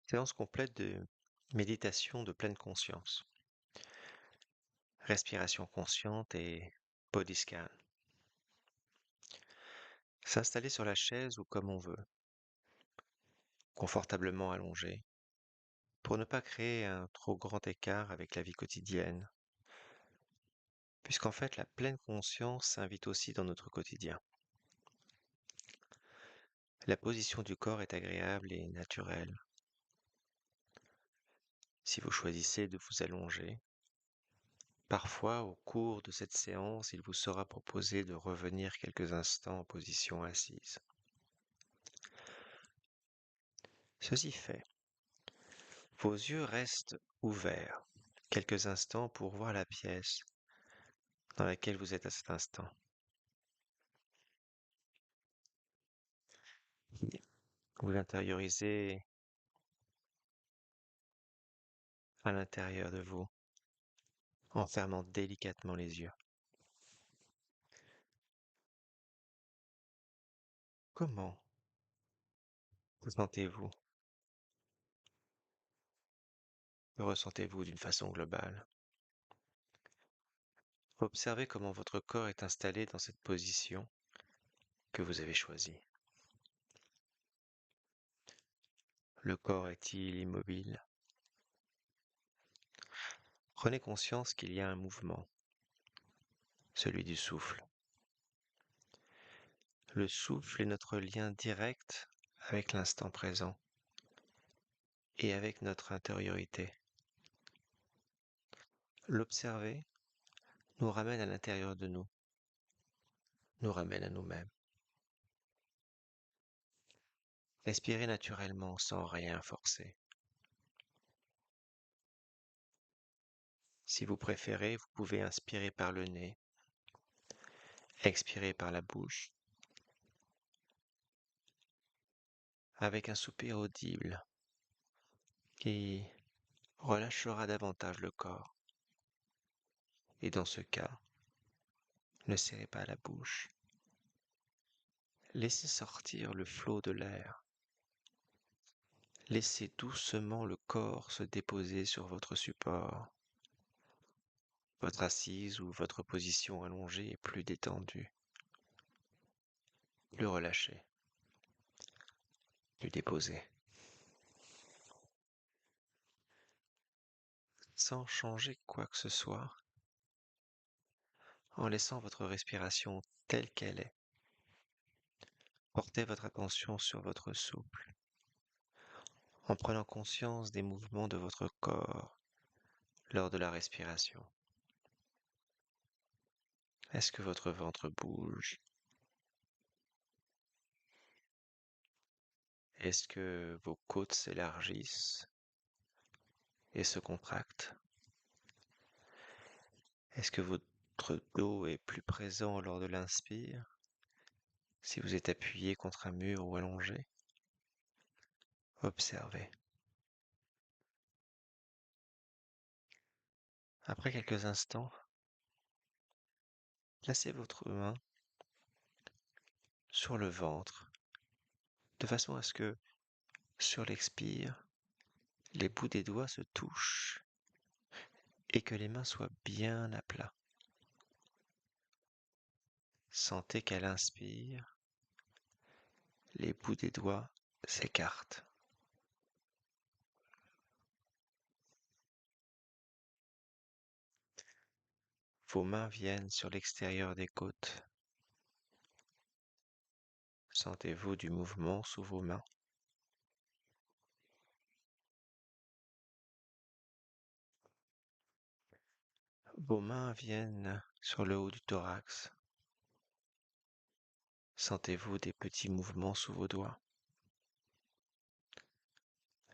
Séance complète de méditation de pleine conscience. Respiration consciente et body scan. S'installer sur la chaise ou comme on veut, confortablement allongé, pour ne pas créer un trop grand écart avec la vie quotidienne, puisqu'en fait la pleine conscience s'invite aussi dans notre quotidien. La position du corps est agréable et naturelle. Si vous choisissez de vous allonger, parfois au cours de cette séance, il vous sera proposé de revenir quelques instants en position assise. Ceci fait, vos yeux restent ouverts quelques instants pour voir la pièce dans laquelle vous êtes à cet instant. Vous intériorisez à l'intérieur de vous en fermant délicatement les yeux. Comment vous sentez-vous? Que ressentez-vous d'une façon globale? Observez comment votre corps est installé dans cette position que vous avez choisie. Le corps est-il immobile? Prenez conscience qu'il y a un mouvement, celui du souffle. Le souffle est notre lien direct avec l'instant présent et avec notre intériorité. L'observer nous ramène à l'intérieur de nous, nous ramène à nous-mêmes. Respirez naturellement sans rien forcer. Si vous préférez, vous pouvez inspirer par le nez, expirer par la bouche, avec un soupir audible qui relâchera davantage le corps. Et dans ce cas, ne serrez pas la bouche. Laissez sortir le flot de l'air. Laissez doucement le corps se déposer sur votre support. Votre assise ou votre position allongée est plus détendue, plus relâchée, plus déposée. Sans changer quoi que ce soit, en laissant votre respiration telle qu'elle est. Portez votre attention sur votre souffle, en prenant conscience des mouvements de votre corps lors de la respiration. Est-ce que votre ventre bouge? Est-ce que vos côtes s'élargissent et se contractent? Est-ce que votre dos est plus présent lors de l'inspire, si vous êtes appuyé contre un mur ou allongé? Observez. Après quelques instants, placez votre main sur le ventre, de façon à ce que, sur l'expire, les bouts des doigts se touchent et que les mains soient bien à plat. Sentez qu'à l'inspire, les bouts des doigts s'écartent. Vos mains viennent sur l'extérieur des côtes. Sentez-vous du mouvement sous vos mains? Vos mains viennent sur le haut du thorax. Sentez-vous des petits mouvements sous vos doigts?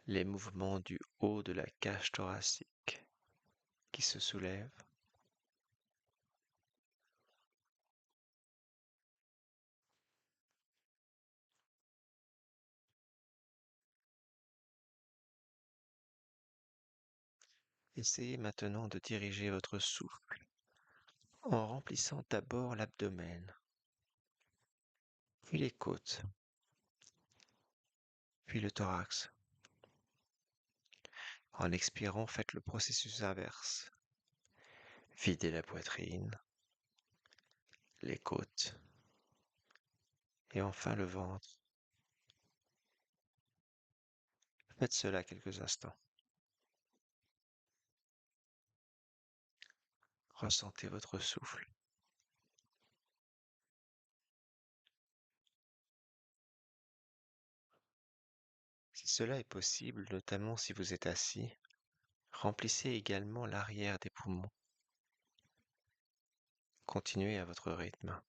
Les mouvements du haut de la cage thoracique qui se soulève. Essayez maintenant de diriger votre souffle en remplissant d'abord l'abdomen, puis les côtes, puis le thorax. En expirant, faites le processus inverse. Videz la poitrine, les côtes et enfin le ventre. Faites cela quelques instants. Ressentez votre souffle. Si cela est possible, notamment si vous êtes assis, remplissez également l'arrière des poumons. Continuez à votre rythme.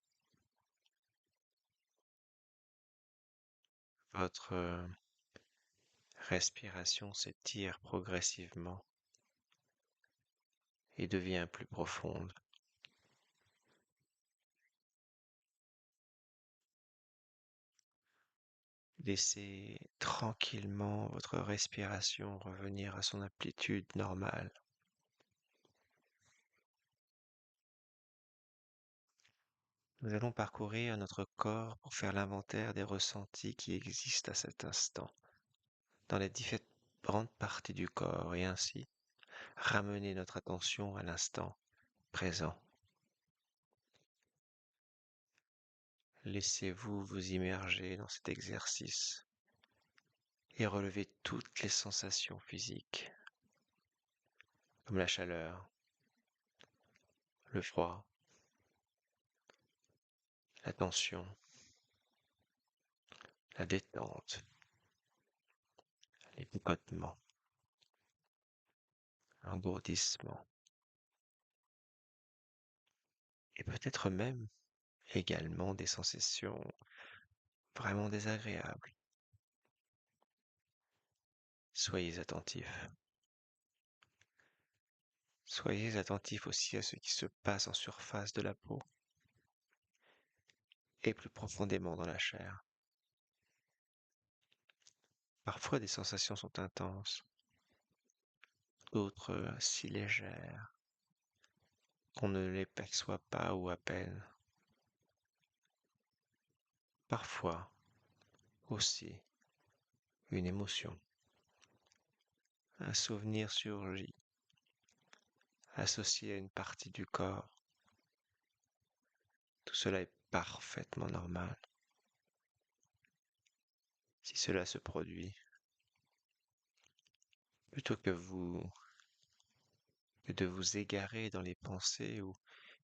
Votre respiration s'étire progressivement et devient plus profonde. Laissez tranquillement votre respiration revenir à son amplitude normale. Nous allons parcourir notre corps pour faire l'inventaire des ressentis qui existent à cet instant, dans les différentes parties du corps, et ainsi ramener notre attention à l'instant présent. Laissez-vous vous immerger dans cet exercice et relever toutes les sensations physiques, comme la chaleur, le froid, la tension, la détente, les picotements, l'engourdissement, et peut-être même également des sensations vraiment désagréables. Soyez attentifs. Soyez attentifs aussi à ce qui se passe en surface de la peau et plus profondément dans la chair. Parfois des sensations sont intenses, d'autres si légères qu'on ne les perçoit pas ou à peine. Parfois aussi une émotion, un souvenir surgit, associé à une partie du corps. Tout cela est parfaitement normal. Si cela se produit, plutôt que de vous égarer dans les pensées ou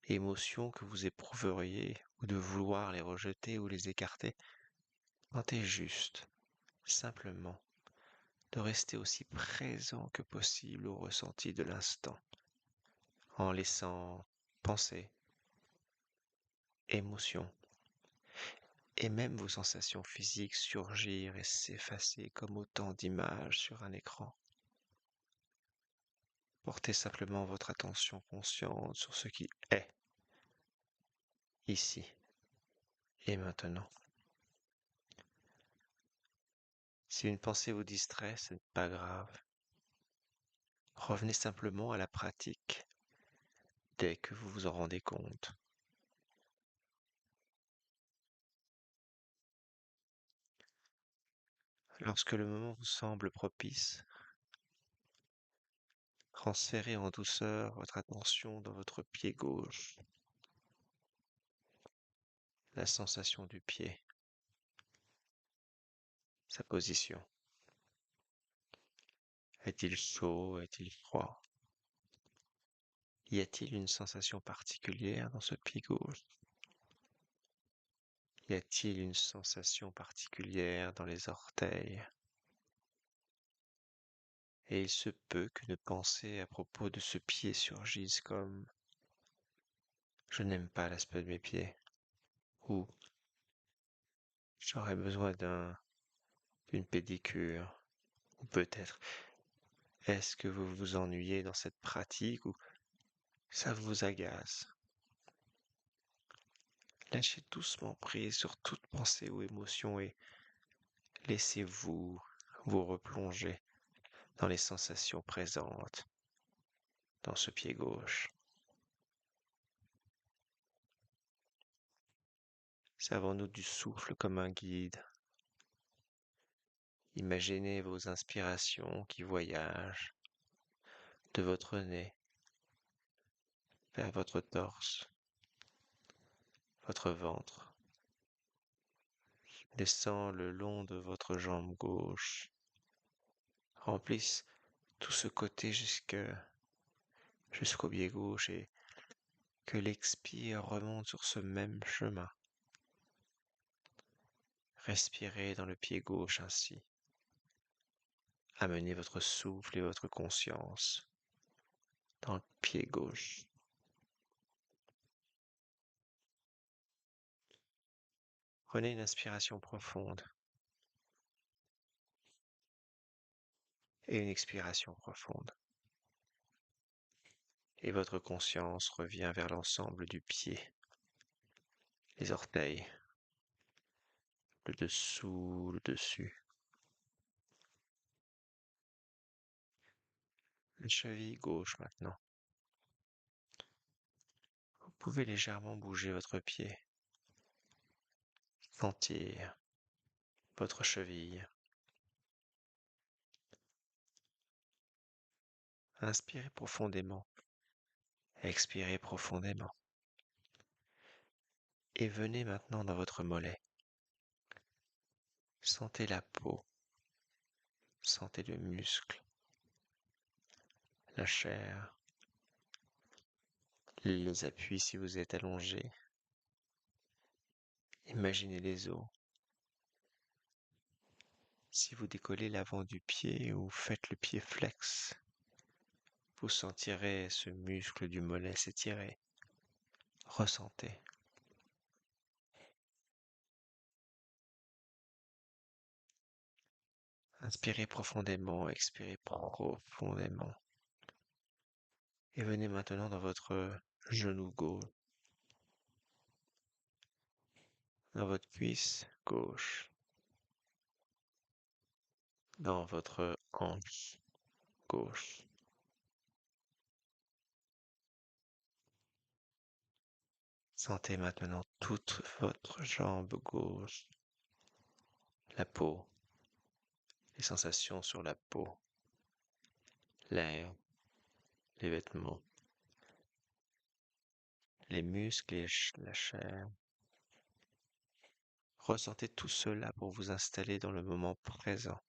émotions que vous éprouveriez, ou de vouloir les rejeter ou les écarter, tentez juste, simplement, de rester aussi présent que possible au ressenti de l'instant, en laissant pensées, émotions, et même vos sensations physiques surgir et s'effacer comme autant d'images sur un écran. Portez simplement votre attention consciente sur ce qui est, ici et maintenant. Si une pensée vous distrait, ce n'est pas grave. Revenez simplement à la pratique dès que vous vous en rendez compte. Lorsque le moment vous semble propice, transférez en douceur votre attention dans votre pied gauche, la sensation du pied, sa position. Est-il chaud? Est-il froid? Y a-t-il une sensation particulière dans ce pied gauche? Y a-t-il une sensation particulière dans les orteils? Et il se peut qu'une pensée à propos de ce pied surgisse comme «Je n'aime pas l'aspect de mes pieds» ou «J'aurais besoin d'une pédicure» ou peut-être «Est-ce que vous vous ennuyez dans cette pratique» ou «Ça vous agace». Lâchez doucement prise sur toute pensée ou émotion et laissez-vous vous replonger dans les sensations présentes dans ce pied gauche. Servons-nous du souffle comme un guide. Imaginez vos inspirations qui voyagent de votre nez vers votre torse, votre ventre, descend le long de votre jambe gauche, remplissent tout ce côté jusqu'au pied gauche et que l'expire remonte sur ce même chemin. Respirez dans le pied gauche ainsi. Amenez votre souffle et votre conscience dans le pied gauche. Prenez une inspiration profonde et une expiration profonde. Et votre conscience revient vers l'ensemble du pied, les orteils, le dessous, le dessus, la cheville gauche maintenant. Vous pouvez légèrement bouger votre pied, sentir votre cheville. Inspirez profondément, expirez profondément. Et venez maintenant dans votre mollet. Sentez la peau, sentez le muscle, la chair, les appuis si vous êtes allongé. Imaginez les os. Si vous décollez l'avant du pied ou faites le pied flex, vous sentirez ce muscle du mollet s'étirer. Ressentez. Inspirez profondément, expirez profondément. Et venez maintenant dans votre genou gauche, dans votre cuisse gauche, dans votre hanche gauche. Sentez maintenant toute votre jambe gauche, la peau, les sensations sur la peau, l'air, les vêtements, les muscles et la chair. Ressentez tout cela pour vous installer dans le moment présent,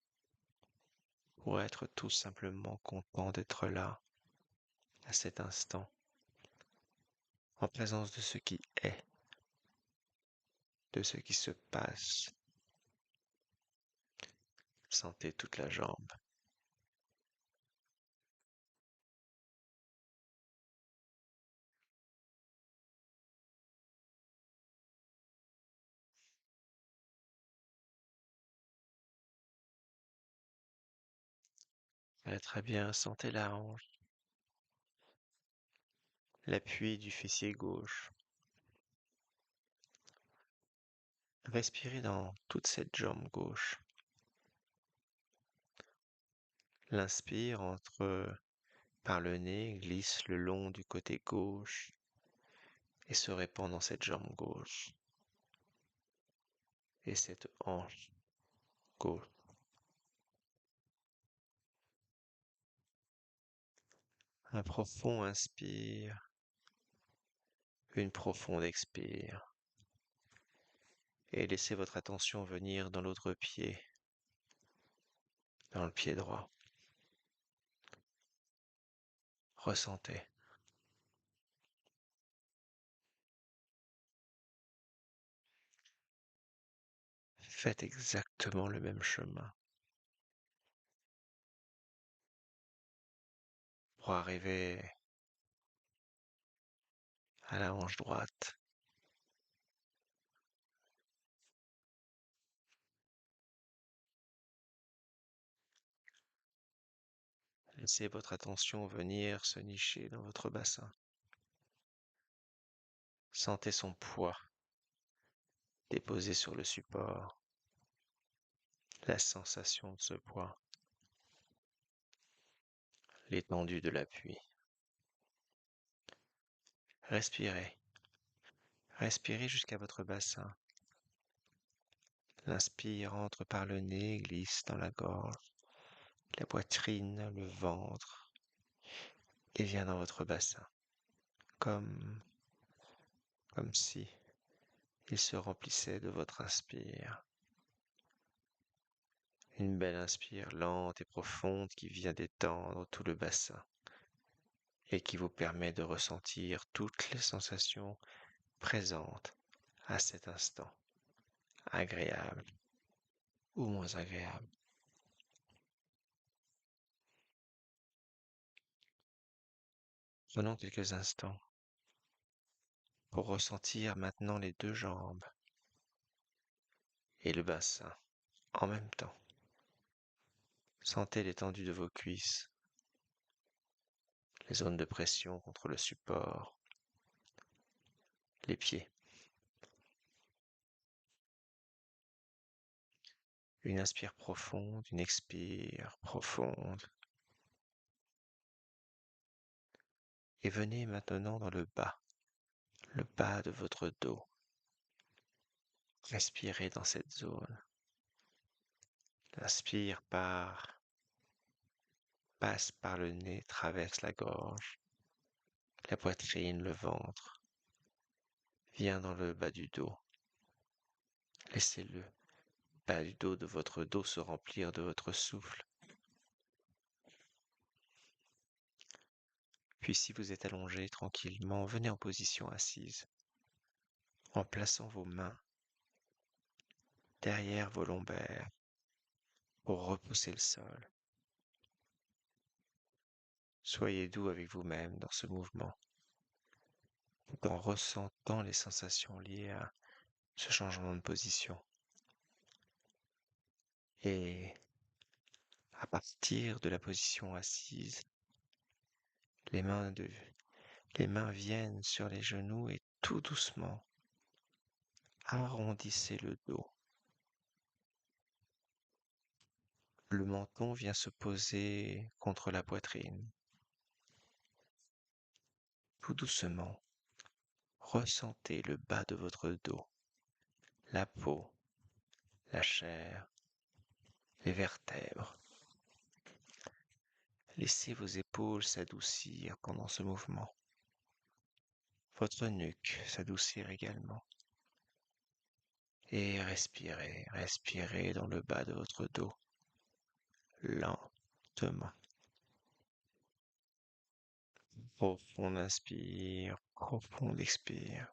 pour être tout simplement content d'être là, à cet instant, en présence de ce qui est, de ce qui se passe. Sentez toute la jambe. Très bien, sentez la hanche, l'appui du fessier gauche. Respirez dans toute cette jambe gauche. L'inspire entre par le nez, glisse le long du côté gauche et se répand dans cette jambe gauche et cette hanche gauche. Un profond inspire, une profonde expire. Et laissez votre attention venir dans l'autre pied, dans le pied droit. Ressentez. Faites exactement le même chemin pour arriver à la hanche droite. Laissez votre attention venir se nicher dans votre bassin. Sentez son poids déposé sur le support, la sensation de ce poids, l'étendue de l'appui. Respirez. Respirez jusqu'à votre bassin. L'inspire entre par le nez, glisse dans la gorge, la poitrine, le ventre. et vient dans votre bassin, comme, comme si il se remplissait de votre inspire. Une belle inspire lente et profonde qui vient détendre tout le bassin et qui vous permet de ressentir toutes les sensations présentes à cet instant, agréables ou moins agréables. Prenons quelques instants pour ressentir maintenant les deux jambes et le bassin en même temps. Sentez l'étendue de vos cuisses, les zones de pression contre le support, les pieds. Une inspire profonde, une expire profonde. Et venez maintenant dans le bas de votre dos. Respirez dans cette zone. L'inspire passe par le nez, traverse la gorge, la poitrine, le ventre, vient dans le bas du dos. Laissez le bas du dos de votre dos se remplir de votre souffle. Puis si vous êtes allongé tranquillement, venez en position assise, en plaçant vos mains derrière vos lombaires pour repousser le sol. Soyez doux avec vous-même dans ce mouvement, tout en ressentant les sensations liées à ce changement de position. Et à partir de la position assise, les mains, de, les mains viennent sur les genoux et tout doucement, arrondissez le dos. Le menton vient se poser contre la poitrine. Tout doucement, ressentez le bas de votre dos, la peau, la chair, les vertèbres. Laissez vos épaules s'adoucir pendant ce mouvement. Votre nuque s'adoucir également. Et respirez, respirez dans le bas de votre dos, lentement. Profond inspire, profond expire.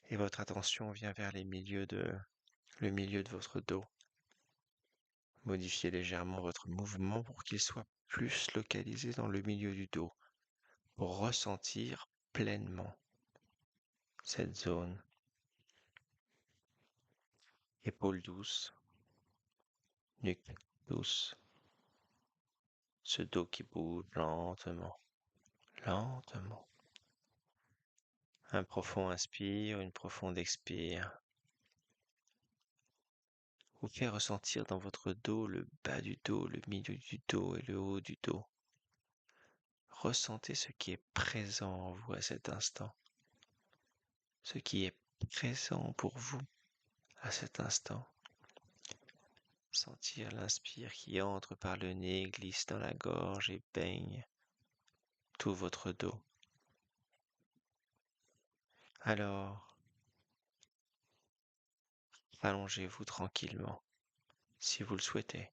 Et votre attention vient vers le milieu de votre dos. Modifiez légèrement votre mouvement pour qu'il soit plus localisé dans le milieu du dos, pour ressentir pleinement cette zone. Épaules douces, nuque douce, ce dos qui bouge lentement, lentement. Un profond inspire, une profonde expire. Vous faites ressentir dans votre dos le bas du dos, le milieu du dos et le haut du dos. Ressentez ce qui est présent en vous à cet instant, ce qui est présent pour vous à cet instant. Sentir l'inspire qui entre par le nez, glisse dans la gorge et baigne tout votre dos. Alors, allongez-vous tranquillement, si vous le souhaitez.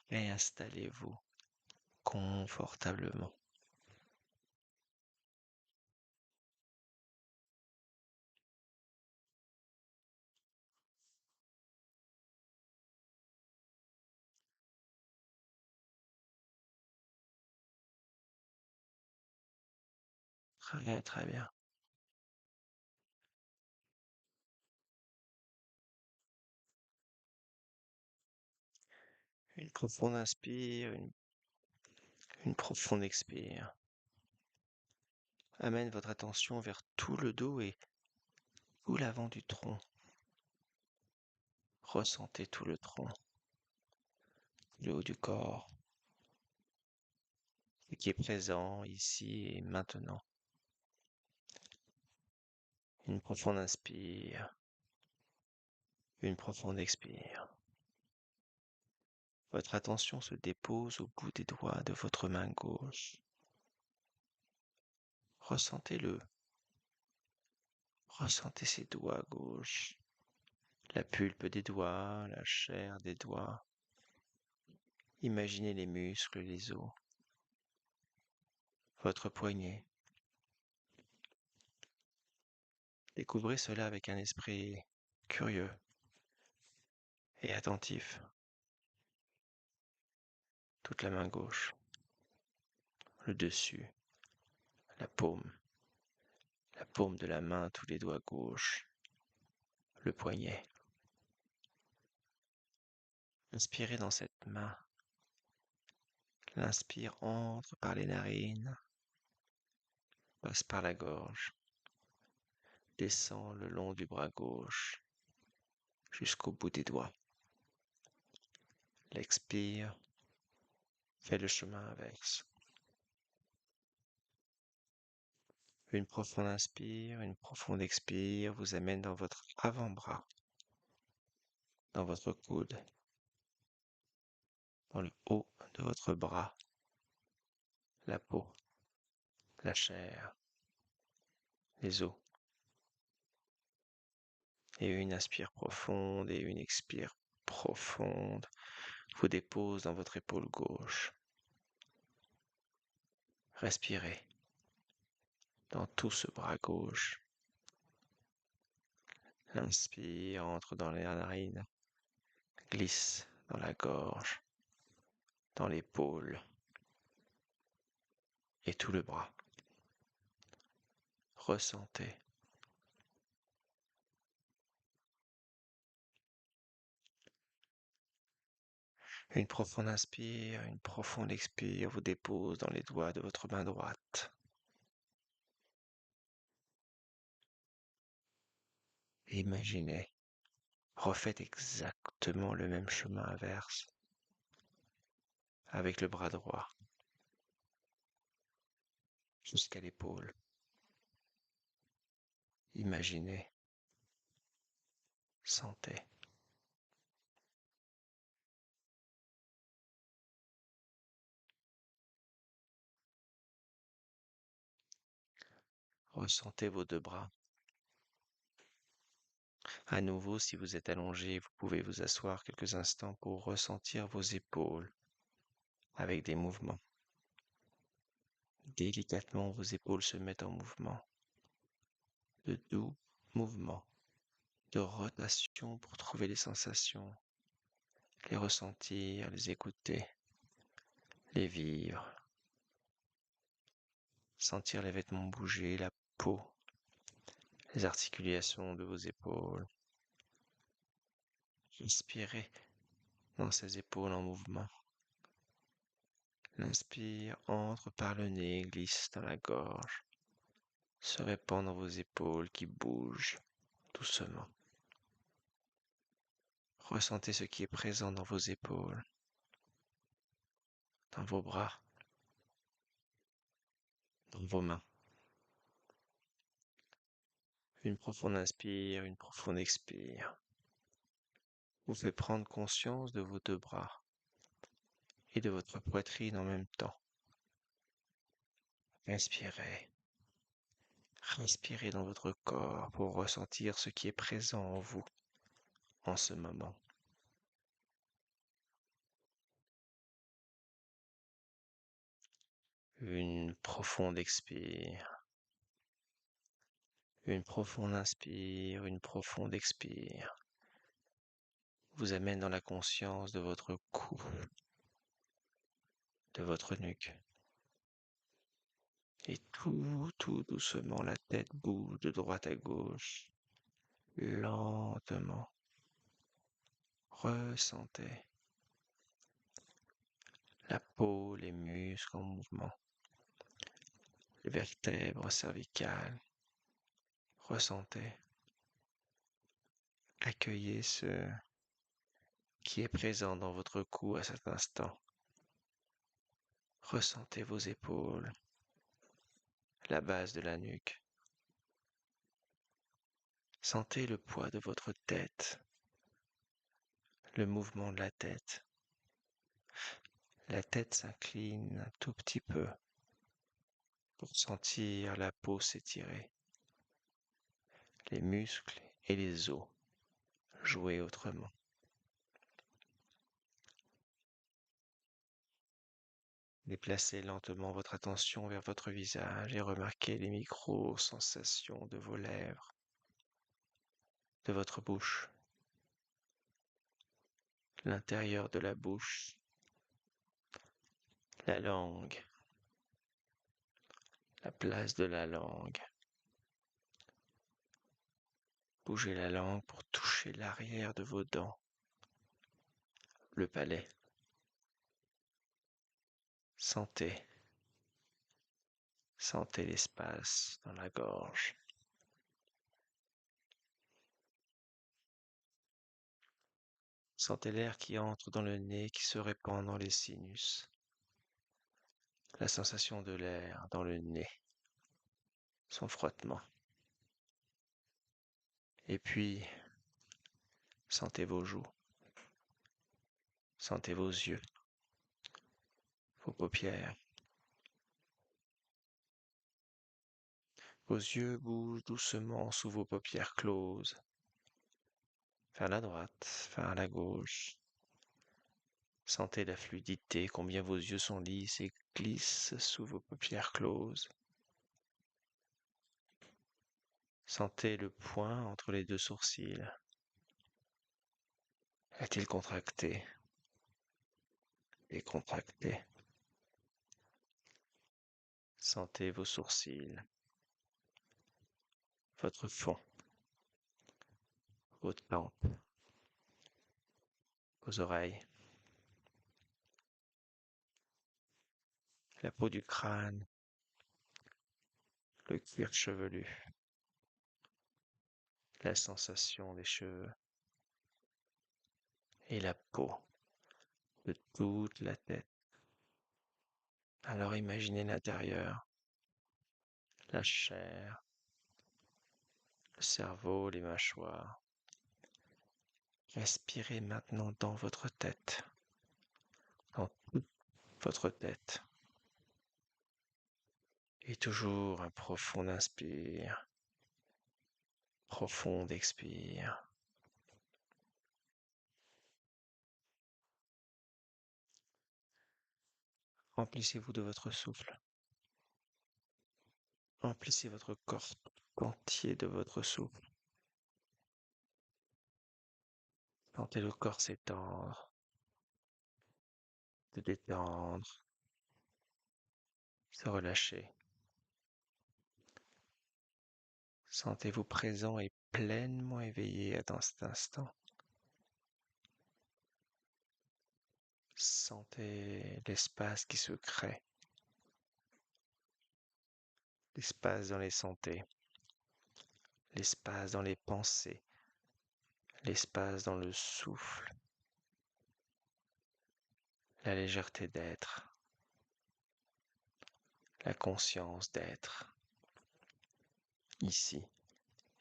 Et installez-vous confortablement. Très très bien. Une profonde inspire, une profonde expire. Amène votre attention vers tout le dos et tout l'avant du tronc. Ressentez tout le tronc, le haut du corps, ce qui est présent ici et maintenant. Une profonde inspire, une profonde expire. Votre attention se dépose au bout des doigts de votre main gauche. Ressentez-le. Ressentez ces doigts gauches, la pulpe des doigts, la chair des doigts. Imaginez les muscles, les os, votre poignet. Découvrez cela avec un esprit curieux et attentif. Toute la main gauche, le dessus, la paume de la main, tous les doigts gauches, le poignet. Inspirez dans cette main. L'inspire entre par les narines, passe par la gorge, descend le long du bras gauche jusqu'au bout des doigts. L'expire, fait le chemin inverse. Une profonde inspire, une profonde expire vous amène dans votre avant-bras, dans votre coude, dans le haut de votre bras, la peau, la chair, les os. Et une inspire profonde et une expire profonde vous dépose dans votre épaule gauche. Respirez dans tout ce bras gauche. L'inspire entre dans les narines, glisse dans la gorge, dans l'épaule et tout le bras. Ressentez. Une profonde inspire, une profonde expire vous dépose dans les doigts de votre main droite. Imaginez, refaites exactement le même chemin inverse avec le bras droit jusqu'à l'épaule. Imaginez, sentez. Ressentez vos deux bras. À nouveau, si vous êtes allongé, vous pouvez vous asseoir quelques instants pour ressentir vos épaules avec des mouvements. Délicatement, vos épaules se mettent en mouvement. De doux mouvements de rotation pour trouver les sensations, les ressentir, les écouter, les vivre. Sentir les vêtements bouger, la peau, les articulations de vos épaules. Inspirez dans ces épaules en mouvement. L'inspire entre par le nez, glisse dans la gorge, se répand dans vos épaules qui bougent doucement. Ressentez ce qui est présent dans vos épaules, dans vos bras, dans vos mains. Une profonde inspire, une profonde expire vous fait prendre conscience de vos deux bras et de votre poitrine en même temps. Inspirez. Respirez dans votre corps pour ressentir ce qui est présent en vous en ce moment. Une profonde expire. Une profonde inspire, une profonde expire vous amène dans la conscience de votre cou, de votre nuque. Et tout doucement, la tête bouge de droite à gauche, lentement. Ressentez la peau, les muscles en mouvement, les vertèbres cervicales. Ressentez, accueillez ce qui est présent dans votre cou à cet instant. Ressentez vos épaules, la base de la nuque. Sentez le poids de votre tête, le mouvement de la tête. La tête s'incline un tout petit peu pour sentir la peau s'étirer, les muscles et les os jouer autrement. Déplacez lentement votre attention vers votre visage et remarquez les micro-sensations de vos lèvres, de votre bouche, l'intérieur de la bouche, la langue, la place de la langue. Bougez la langue pour toucher l'arrière de vos dents, le palais. Sentez, sentez l'espace dans la gorge. Sentez l'air qui entre dans le nez, qui se répand dans les sinus. La sensation de l'air dans le nez, son frottement. Et puis, sentez vos joues, sentez vos yeux, vos paupières. Vos yeux bougent doucement sous vos paupières closes, vers la droite, vers la gauche. Sentez la fluidité, combien vos yeux sont lisses et glissent sous vos paupières closes. Sentez le point entre les deux sourcils. Est-il contracté? Décontracté. Sentez vos sourcils, votre front, vos tempes, vos oreilles, la peau du crâne, le cuir chevelu, la sensation des cheveux et la peau de toute la tête. Alors imaginez l'intérieur, la chair, le cerveau, les mâchoires. Respirez maintenant dans votre tête, dans toute votre tête. Et toujours un profond inspire, profond expire. Remplissez-vous de votre souffle. Remplissez votre corps entier de votre souffle. Sentez le corps s'étendre, se détendre, se relâcher. Sentez-vous présent et pleinement éveillé dans cet instant. Sentez l'espace qui se crée, l'espace dans les sentez, l'espace dans les pensées, l'espace dans le souffle, la légèreté d'être, la conscience d'être, ici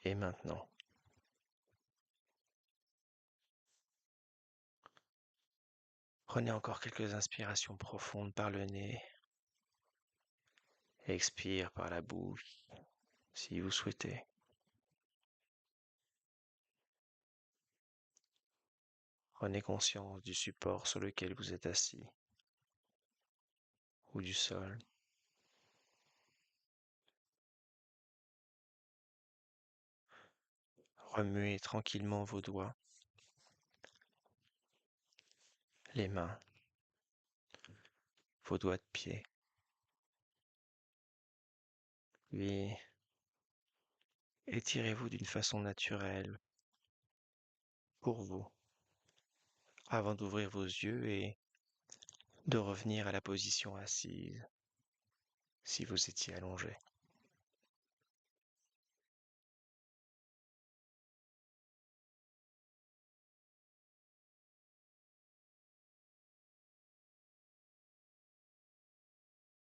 et maintenant. Prenez encore quelques inspirations profondes par le nez. Expire par la bouche, si vous souhaitez. Prenez conscience du support sur lequel vous êtes assis ou du sol. Remuez tranquillement vos doigts, les mains, vos doigts de pied. Puis étirez-vous d'une façon naturelle pour vous avant d'ouvrir vos yeux et de revenir à la position assise si vous étiez allongé.